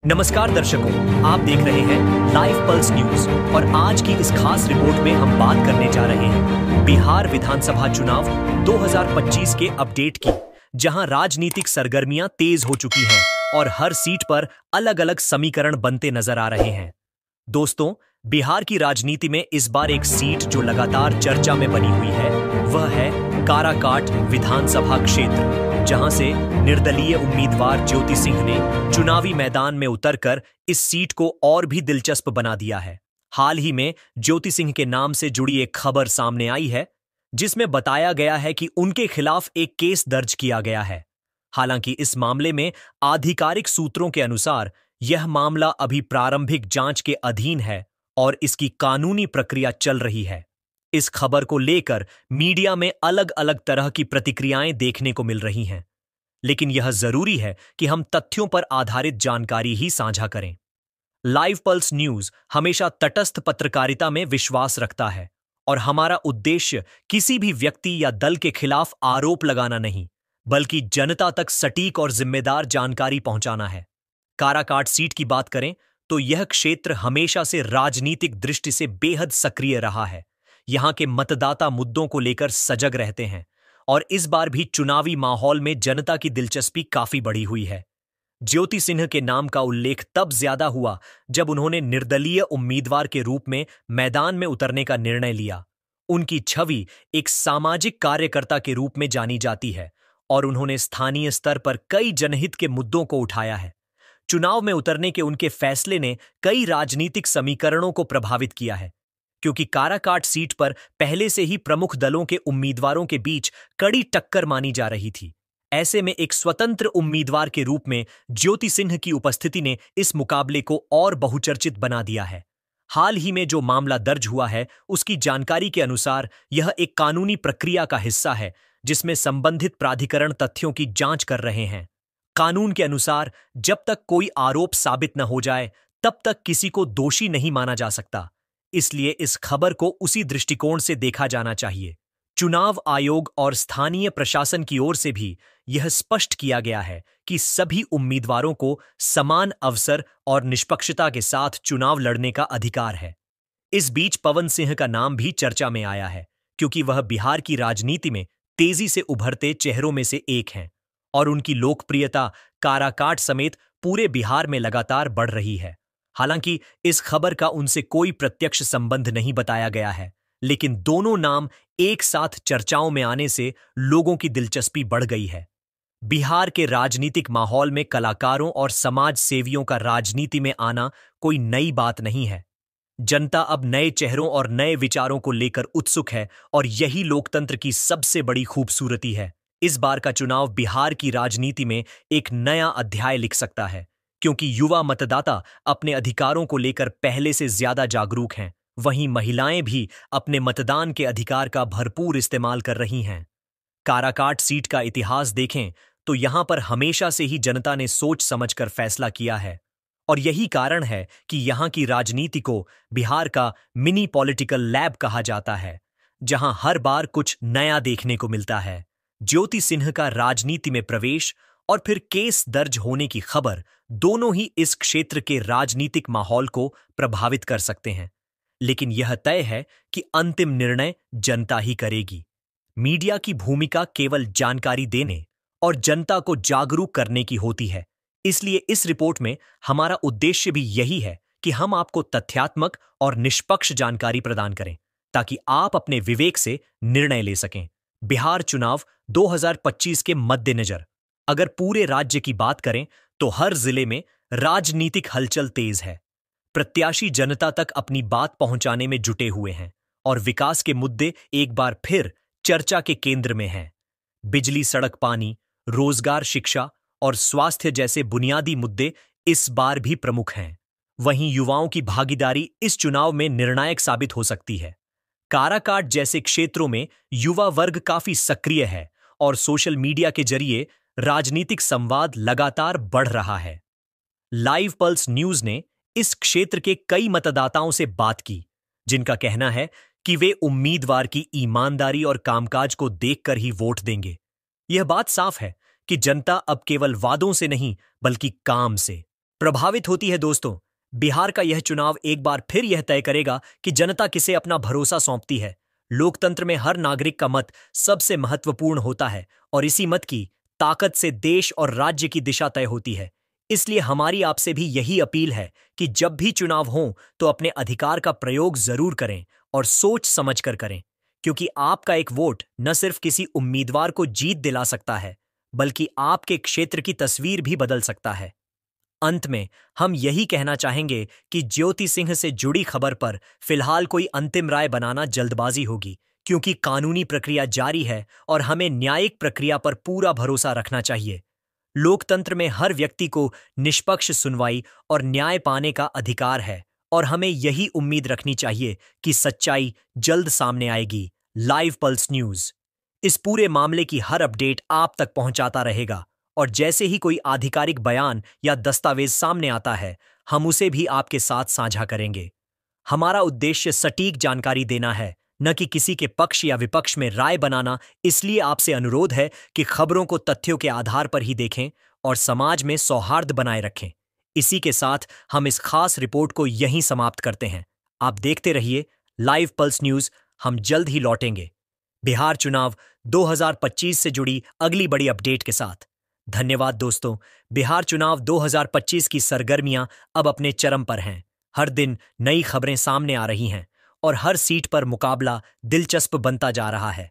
नमस्कार दर्शकों, आप देख रहे हैं लाइव पल्स न्यूज और आज की इस खास रिपोर्ट में हम बात करने जा रहे हैं बिहार विधानसभा चुनाव 2025 के अपडेट की, जहां राजनीतिक सरगर्मियां तेज हो चुकी हैं और हर सीट पर अलग-अलग समीकरण बनते नजर आ रहे हैं। दोस्तों, बिहार की राजनीति में इस बार एक सीट जो लगातार चर्चा में बनी हुई है, वह है काराकाट विधानसभा क्षेत्र, जहां से निर्दलीय उम्मीदवार ज्योति सिंह ने चुनावी मैदान में उतरकर इस सीट को और भी दिलचस्प बना दिया है। हाल ही में ज्योति सिंह के नाम से जुड़ी एक खबर सामने आई है, जिसमें बताया गया है कि उनके खिलाफ एक केस दर्ज किया गया है। हालांकि इस मामले में आधिकारिक सूत्रों के अनुसार यह मामला अभी प्रारंभिक जांच के अधीन है और इसकी कानूनी प्रक्रिया चल रही है। इस खबर को लेकर मीडिया में अलग अलग तरह की प्रतिक्रियाएं देखने को मिल रही हैं, लेकिन यह जरूरी है कि हम तथ्यों पर आधारित जानकारी ही साझा करें। लाइव पल्स न्यूज हमेशा तटस्थ पत्रकारिता में विश्वास रखता है और हमारा उद्देश्य किसी भी व्यक्ति या दल के खिलाफ आरोप लगाना नहीं, बल्कि जनता तक सटीक और जिम्मेदार जानकारी पहुंचाना है। काराकाट सीट की बात करें तो यह क्षेत्र हमेशा से राजनीतिक दृष्टि से बेहद सक्रिय रहा है। यहां के मतदाता मुद्दों को लेकर सजग रहते हैं और इस बार भी चुनावी माहौल में जनता की दिलचस्पी काफी बढ़ी हुई है। ज्योति सिंह के नाम का उल्लेख तब ज्यादा हुआ जब उन्होंने निर्दलीय उम्मीदवार के रूप में मैदान में उतरने का निर्णय लिया। उनकी छवि एक सामाजिक कार्यकर्ता के रूप में जानी जाती है और उन्होंने स्थानीय स्तर पर कई जनहित के मुद्दों को उठाया है। चुनाव में उतरने के उनके फैसले ने कई राजनीतिक समीकरणों को प्रभावित किया है, क्योंकि काराकाट सीट पर पहले से ही प्रमुख दलों के उम्मीदवारों के बीच कड़ी टक्कर मानी जा रही थी। ऐसे में एक स्वतंत्र उम्मीदवार के रूप में ज्योति सिंह की उपस्थिति ने इस मुकाबले को और बहुचर्चित बना दिया है। हाल ही में जो मामला दर्ज हुआ है, उसकी जानकारी के अनुसार यह एक कानूनी प्रक्रिया का हिस्सा है, जिसमें संबंधित प्राधिकरण तथ्यों की जांच कर रहे हैं। कानून के अनुसार जब तक कोई आरोप साबित न हो जाए, तब तक किसी को दोषी नहीं माना जा सकता। इसलिए इस खबर को उसी दृष्टिकोण से देखा जाना चाहिए। चुनाव आयोग और स्थानीय प्रशासन की ओर से भी यह स्पष्ट किया गया है कि सभी उम्मीदवारों को समान अवसर और निष्पक्षता के साथ चुनाव लड़ने का अधिकार है। इस बीच पवन सिंह का नाम भी चर्चा में आया है, क्योंकि वह बिहार की राजनीति में तेजी से उभरते चेहरों में से एक हैं और उनकी लोकप्रियता काराकाट समेत पूरे बिहार में लगातार बढ़ रही है। हालांकि इस खबर का उनसे कोई प्रत्यक्ष संबंध नहीं बताया गया है, लेकिन दोनों नाम एक साथ चर्चाओं में आने से लोगों की दिलचस्पी बढ़ गई है। बिहार के राजनीतिक माहौल में कलाकारों और समाज सेवियों का राजनीति में आना कोई नई बात नहीं है। जनता अब नए चेहरों और नए विचारों को लेकर उत्सुक है और यही लोकतंत्र की सबसे बड़ी खूबसूरती है। इस बार का चुनाव बिहार की राजनीति में एक नया अध्याय लिख सकता है, क्योंकि युवा मतदाता अपने अधिकारों को लेकर पहले से ज्यादा जागरूक हैं। वहीं महिलाएं भी अपने मतदान के अधिकार का भरपूर इस्तेमाल कर रही हैं। काराकाट सीट का इतिहास देखें तो यहां पर हमेशा से ही जनता ने सोच समझकर फैसला किया है और यही कारण है कि यहां की राजनीति को बिहार का मिनी पॉलिटिकल लैब कहा जाता है, जहां हर बार कुछ नया देखने को मिलता है। ज्योति सिंह का राजनीति में प्रवेश और फिर केस दर्ज होने की खबर दोनों ही इस क्षेत्र के राजनीतिक माहौल को प्रभावित कर सकते हैं, लेकिन यह तय है कि अंतिम निर्णय जनता ही करेगी। मीडिया की भूमिका केवल जानकारी देने और जनता को जागरूक करने की होती है। इसलिए इस रिपोर्ट में हमारा उद्देश्य भी यही है कि हम आपको तथ्यात्मक और निष्पक्ष जानकारी प्रदान करें, ताकि आप अपने विवेक से निर्णय ले सकें। बिहार चुनाव 2025 के मद्देनजर अगर पूरे राज्य की बात करें तो हर जिले में राजनीतिक हलचल तेज है। प्रत्याशी जनता तक अपनी बात पहुंचाने में जुटे हुए हैं और विकास के मुद्दे एक बार फिर चर्चा के केंद्र में हैं। बिजली, सड़क, पानी, रोजगार, शिक्षा और स्वास्थ्य जैसे बुनियादी मुद्दे इस बार भी प्रमुख हैं। वहीं युवाओं की भागीदारी इस चुनाव में निर्णायक साबित हो सकती है। काराकाट जैसे क्षेत्रों में युवा वर्ग काफी सक्रिय है और सोशल मीडिया के जरिए राजनीतिक संवाद लगातार बढ़ रहा है। लाइव पल्स न्यूज ने इस क्षेत्र के कई मतदाताओं से बात की, जिनका कहना है कि वे उम्मीदवार की ईमानदारी और कामकाज को देखकर ही वोट देंगे। यह बात साफ है कि जनता अब केवल वादों से नहीं, बल्कि काम से, प्रभावित होती है दोस्तों। बिहार का यह चुनाव एक बार फिर यह तय करेगा कि जनता किसे अपना भरोसा सौंपती है। लोकतंत्र में हर नागरिक का मत सबसे महत्वपूर्ण होता है और इसी मत की ताकत से देश और राज्य की दिशा तय होती है। इसलिए हमारी आपसे भी यही अपील है कि जब भी चुनाव हो तो अपने अधिकार का प्रयोग जरूर करें और सोच समझकर करें, क्योंकि आपका एक वोट न सिर्फ किसी उम्मीदवार को जीत दिला सकता है, बल्कि आपके क्षेत्र की तस्वीर भी बदल सकता है। अंत में हम यही कहना चाहेंगे कि ज्योति सिंह से जुड़ी खबर पर फिलहाल कोई अंतिम राय बनाना जल्दबाजी होगी, क्योंकि कानूनी प्रक्रिया जारी है और हमें न्यायिक प्रक्रिया पर पूरा भरोसा रखना चाहिए। लोकतंत्र में हर व्यक्ति को निष्पक्ष सुनवाई और न्याय पाने का अधिकार है और हमें यही उम्मीद रखनी चाहिए कि सच्चाई जल्द सामने आएगी। लाइव पल्स न्यूज इस पूरे मामले की हर अपडेट आप तक पहुंचाता रहेगा और जैसे ही कोई आधिकारिक बयान या दस्तावेज सामने आता है, हम उसे भी आपके साथ साझा करेंगे। हमारा उद्देश्य सटीक जानकारी देना है, न कि किसी के पक्ष या विपक्ष में राय बनाना। इसलिए आपसे अनुरोध है कि खबरों को तथ्यों के आधार पर ही देखें और समाज में सौहार्द बनाए रखें। इसी के साथ हम इस खास रिपोर्ट को यहीं समाप्त करते हैं। आप देखते रहिए लाइव पल्स न्यूज। हम जल्द ही लौटेंगे बिहार चुनाव 2025 से जुड़ी अगली बड़ी अपडेट के साथ। धन्यवाद दोस्तों। बिहार चुनाव 2025 की सरगर्मियां अब अपने चरम पर हैं। हर दिन नई खबरें सामने आ रही हैं और हर सीट पर मुकाबला दिलचस्प बनता जा रहा है।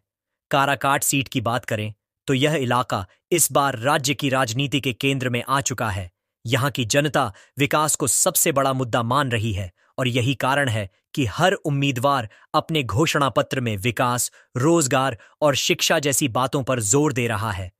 काराकाट सीट की बात करें तो यह इलाका इस बार राज्य की राजनीति के केंद्र में आ चुका है। यहाँ की जनता विकास को सबसे बड़ा मुद्दा मान रही है और यही कारण है कि हर उम्मीदवार अपने घोषणा पत्र में विकास, रोजगार और शिक्षा जैसी बातों पर जोर दे रहा है।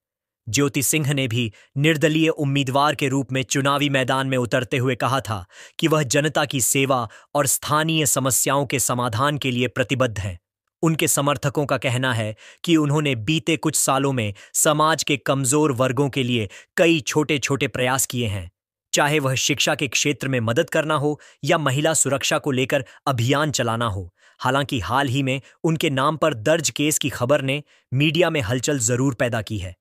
ज्योति सिंह ने भी निर्दलीय उम्मीदवार के रूप में चुनावी मैदान में उतरते हुए कहा था कि वह जनता की सेवा और स्थानीय समस्याओं के समाधान के लिए प्रतिबद्ध हैं। उनके समर्थकों का कहना है कि उन्होंने बीते कुछ सालों में समाज के कमजोर वर्गों के लिए कई छोटे छोटे प्रयास किए हैं, चाहे वह शिक्षा के क्षेत्र में मदद करना हो या महिला सुरक्षा को लेकर अभियान चलाना हो। हालांकि हाल ही में उनके नाम पर दर्ज केस की खबर ने मीडिया में हलचल जरूर पैदा की है,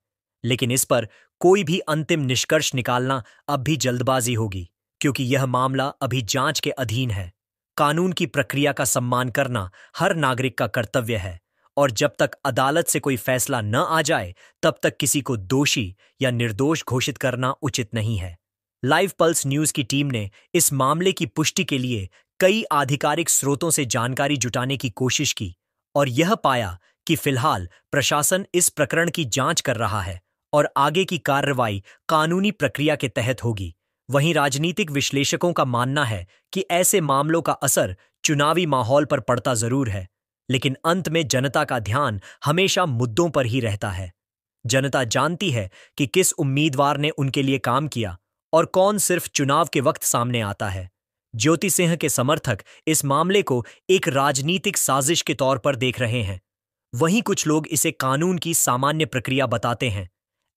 लेकिन इस पर कोई भी अंतिम निष्कर्ष निकालना अब भी जल्दबाजी होगी, क्योंकि यह मामला अभी जांच के अधीन है। कानून की प्रक्रिया का सम्मान करना हर नागरिक का कर्तव्य है और जब तक अदालत से कोई फैसला न आ जाए तब तक किसी को दोषी या निर्दोष घोषित करना उचित नहीं है। लाइव पल्स न्यूज की टीम ने इस मामले की पुष्टि के लिए कई आधिकारिक स्रोतों से जानकारी जुटाने की कोशिश की और यह पाया कि फिलहाल प्रशासन इस प्रकरण की जांच कर रहा है और आगे की कार्रवाई कानूनी प्रक्रिया के तहत होगी। वहीं राजनीतिक विश्लेषकों का मानना है कि ऐसे मामलों का असर चुनावी माहौल पर पड़ता जरूर है, लेकिन अंत में जनता का ध्यान हमेशा मुद्दों पर ही रहता है। जनता जानती है कि किस उम्मीदवार ने उनके लिए काम किया और कौन सिर्फ चुनाव के वक्त सामने आता है। ज्योति सिंह के समर्थक इस मामले को एक राजनीतिक साजिश के तौर पर देख रहे हैं, वहीं कुछ लोग इसे कानून की सामान्य प्रक्रिया बताते हैं।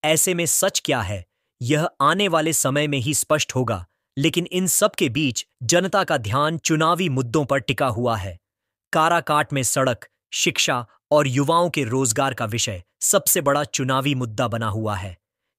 ऐसे में सच क्या है, यह आने वाले समय में ही स्पष्ट होगा, लेकिन इन सब के बीच जनता का ध्यान चुनावी मुद्दों पर टिका हुआ है। काराकाट में सड़क, शिक्षा और युवाओं के रोजगार का विषय सबसे बड़ा चुनावी मुद्दा बना हुआ है।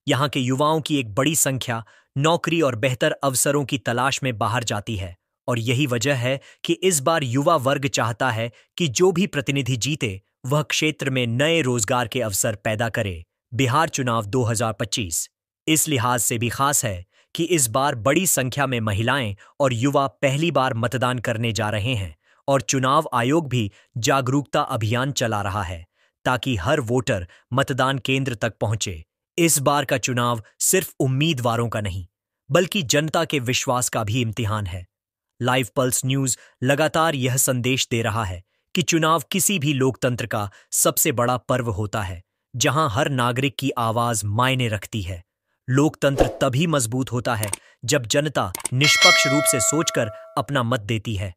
यहाँ के युवाओं की एक बड़ी संख्या नौकरी और बेहतर अवसरों की तलाश में बाहर जाती है और यही वजह है कि इस बार युवा वर्ग चाहता है कि जो भी प्रतिनिधि जीते वह क्षेत्र में नए रोजगार के अवसर पैदा करे। बिहार चुनाव 2025 इस लिहाज से भी खास है कि इस बार बड़ी संख्या में महिलाएं और युवा पहली बार मतदान करने जा रहे हैं और चुनाव आयोग भी जागरूकता अभियान चला रहा है ताकि हर वोटर मतदान केंद्र तक पहुंचे। इस बार का चुनाव सिर्फ उम्मीदवारों का नहीं, बल्कि जनता के विश्वास का भी इम्तिहान है। लाइव पल्स न्यूज लगातार यह संदेश दे रहा है कि चुनाव किसी भी लोकतंत्र का सबसे बड़ा पर्व होता है, जहां हर नागरिक की आवाज मायने रखती है। लोकतंत्र तभी मजबूत होता है जब जनता निष्पक्ष रूप से सोचकर अपना मत देती है।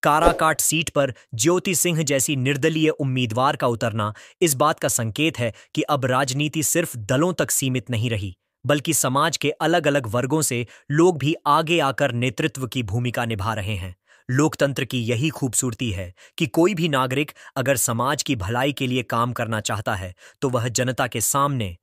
काराकाट सीट पर ज्योति सिंह जैसी निर्दलीय उम्मीदवार का उतरना इस बात का संकेत है कि अब राजनीति सिर्फ दलों तक सीमित नहीं रही, बल्कि समाज के अलग अलग वर्गों से लोग भी आगे आकर नेतृत्व की भूमिका निभा रहे हैं। लोकतंत्र की यही खूबसूरती है कि कोई भी नागरिक अगर समाज की भलाई के लिए काम करना चाहता है तो वह जनता के सामने